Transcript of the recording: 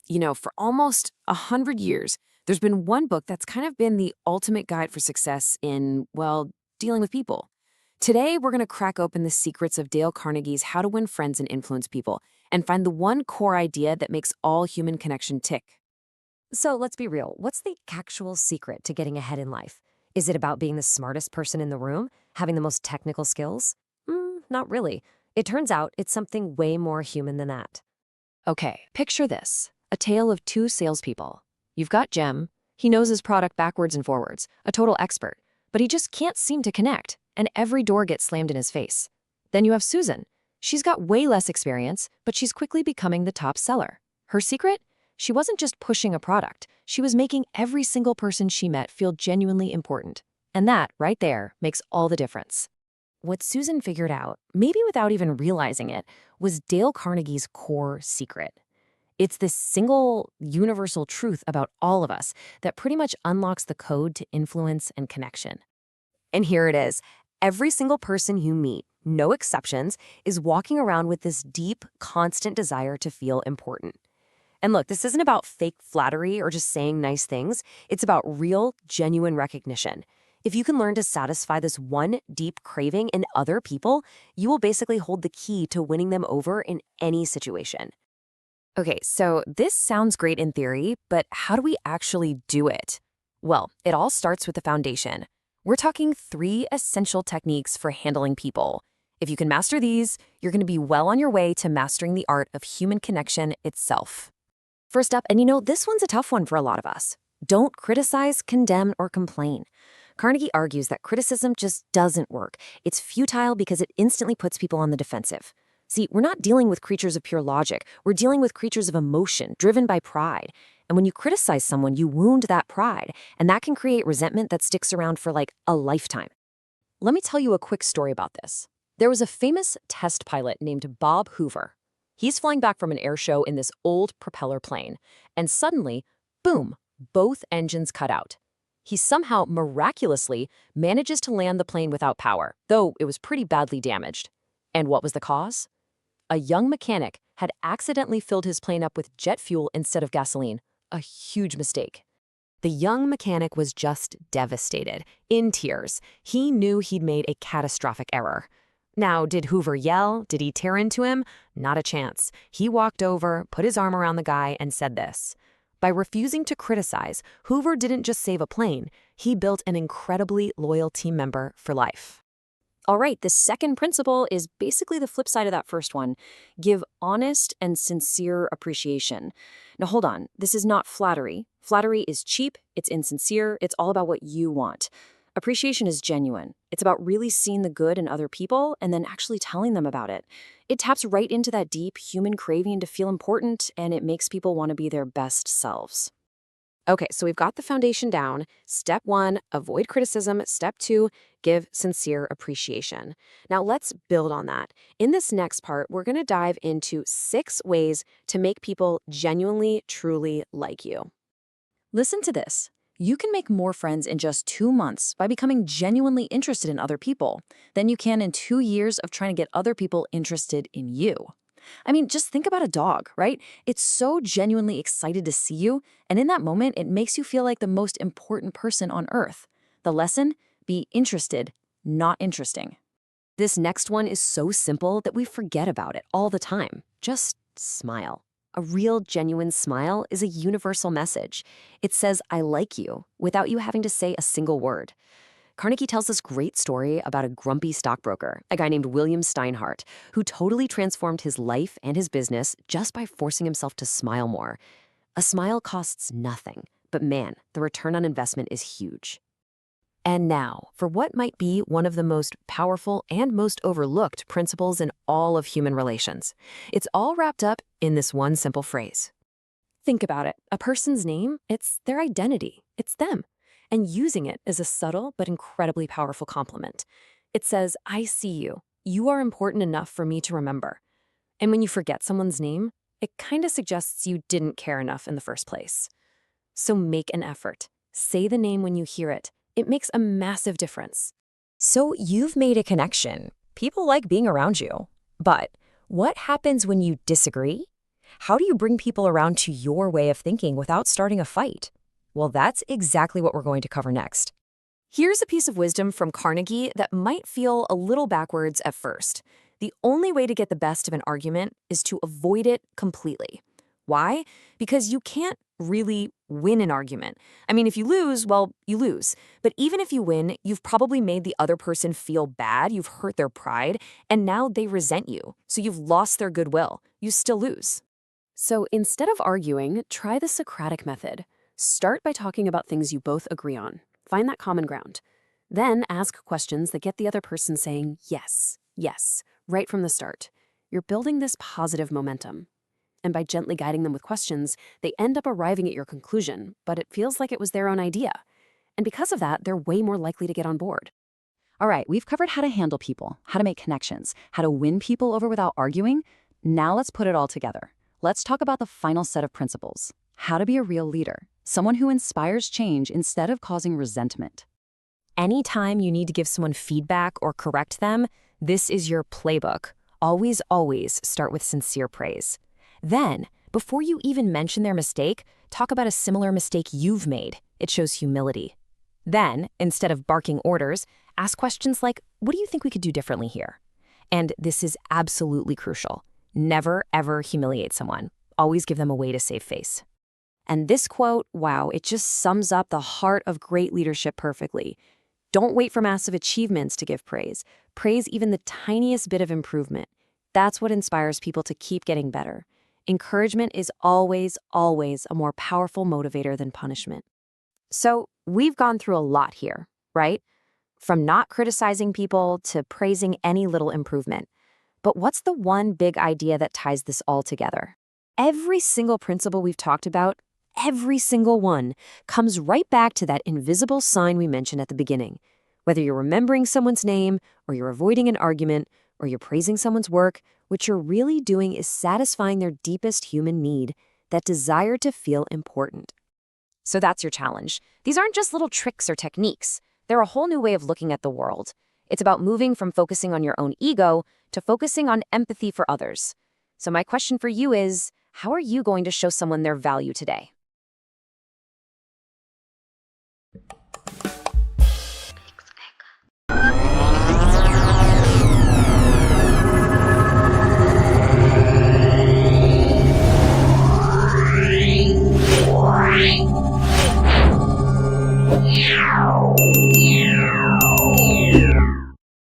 For almost 100 years, there's been one book that's kind of been the ultimate guide for success in, well, dealing with people. Today, we're going to crack open the secrets of Dale Carnegie's How to Win Friends and Influence People and find the one core idea that makes all human connection tick. So let's be real. What's the actual secret to getting ahead in life? Is it about being the smartest person in the room? Having the most technical skills? Not really. It turns out it's something way more human than that. Okay, picture this, a tale of two salespeople. You've got Jem. He knows his product backwards and forwards, a total expert, but he just can't seem to connect, and every door gets slammed in his face. Then you have Susan. She's got way less experience, but she's quickly becoming the top seller. Her secret? She wasn't just pushing a product. She was making every single person she met feel genuinely important. And that, right there, makes all the difference. What Susan figured out, maybe without even realizing it, was Dale Carnegie's core secret. It's this single, universal truth about all of us that pretty much unlocks the code to influence and connection. And here it is. Every single person you meet, no exceptions, is walking around with this deep, constant desire to feel important. And look, this isn't about fake flattery or just saying nice things. It's about real, genuine recognition. If you can learn to satisfy this one deep craving in other people, you will basically hold the key to winning them over in any situation. Okay, so this sounds great in theory, but how do we actually do it? Well, it all starts with the foundation. We're talking 3 essential techniques for handling people. If you can master these, you're going to be well on your way to mastering the art of human connection itself. First up, and this one's a tough one for a lot of us. Don't criticize, condemn, or complain. Carnegie argues that criticism just doesn't work. It's futile because it instantly puts people on the defensive. See, we're not dealing with creatures of pure logic. We're dealing with creatures of emotion, driven by pride. And when you criticize someone, you wound that pride, and that can create resentment that sticks around for like a lifetime. Let me tell you a quick story about this. There was a famous test pilot named Bob Hoover. He's flying back from an air show in this old propeller plane, and suddenly, boom, both engines cut out. He somehow miraculously manages to land the plane without power, though it was pretty badly damaged. And what was the cause? A young mechanic had accidentally filled his plane up with jet fuel instead of gasoline. A huge mistake. The young mechanic was just devastated, in tears. He knew he'd made a catastrophic error. Now, did Hoover yell? Did he tear into him? Not a chance. He walked over, put his arm around the guy, and said this. By refusing to criticize, Hoover didn't just save a plane, he built an incredibly loyal team member for life. All right, the second principle is basically the flip side of that first one. Give honest and sincere appreciation. Now hold on, this is not flattery. Flattery is cheap, it's insincere, it's all about what you want. Appreciation is genuine. It's about really seeing the good in other people and then actually telling them about it. It taps right into that deep human craving to feel important, and it makes people want to be their best selves. Okay, so we've got the foundation down. Step 1, avoid criticism. Step 2, give sincere appreciation. Now let's build on that. In this next part, we're going to dive into 6 ways to make people genuinely, truly like you. Listen to this. You can make more friends in just 2 months by becoming genuinely interested in other people than you can in 2 years of trying to get other people interested in you. I mean, just think about a dog, right? It's so genuinely excited to see you, and in that moment, it makes you feel like the most important person on earth. The lesson? Be interested, not interesting. This next one is so simple that we forget about it all the time. Just smile. A real, genuine smile is a universal message. It says, I like you, without you having to say a single word. Carnegie tells this great story about a grumpy stockbroker, a guy named William Steinhardt, who totally transformed his life and his business just by forcing himself to smile more. A smile costs nothing, but man, the return on investment is huge. And now, for what might be one of the most powerful and most overlooked principles in all of human relations. It's all wrapped up in this one simple phrase. Think about it. A person's name, it's their identity. It's them. And using it is a subtle but incredibly powerful compliment. It says, I see you. You are important enough for me to remember. And when you forget someone's name, it kind of suggests you didn't care enough in the first place. So make an effort. Say the name when you hear it. It makes a massive difference. So you've made a connection. People like being around you. But what happens when you disagree? How do you bring people around to your way of thinking without starting a fight? Well, that's exactly what we're going to cover next. Here's a piece of wisdom from Carnegie that might feel a little backwards at first. The only way to get the best of an argument is to avoid it completely. Why? Because you can't really win an argument. I mean, if you lose, well, you lose. But even if you win, you've probably made the other person feel bad, you've hurt their pride, and now they resent you. So you've lost their goodwill. You still lose. So instead of arguing, try the Socratic method. Start by talking about things you both agree on. Find that common ground. Then ask questions that get the other person saying yes, yes, right from the start. You're building this positive momentum. And by gently guiding them with questions, they end up arriving at your conclusion, but it feels like it was their own idea. And because of that, they're way more likely to get on board. All right, we've covered how to handle people, how to make connections, how to win people over without arguing. Now let's put it all together. Let's talk about the final set of principles. How to be a real leader, someone who inspires change instead of causing resentment. Anytime you need to give someone feedback or correct them, this is your playbook. Always, always start with sincere praise. Then, before you even mention their mistake, talk about a similar mistake you've made. It shows humility. Then, instead of barking orders, ask questions like, what do you think we could do differently here? And this is absolutely crucial. Never, ever humiliate someone. Always give them a way to save face. And this quote, wow, it just sums up the heart of great leadership perfectly. Don't wait for massive achievements to give praise. Praise even the tiniest bit of improvement. That's what inspires people to keep getting better. Encouragement is always, always a more powerful motivator than punishment. So we've gone through a lot here, right? From not criticizing people to praising any little improvement. But what's the one big idea that ties this all together? Every single principle we've talked about, every single one, comes right back to that invisible sign we mentioned at the beginning. Whether you're remembering someone's name, or you're avoiding an argument, or you're praising someone's work, what you're really doing is satisfying their deepest human need, that desire to feel important. So that's your challenge. These aren't just little tricks or techniques. They're a whole new way of looking at the world. It's about moving from focusing on your own ego to focusing on empathy for others. So my question for you is, how are you going to show someone their value today?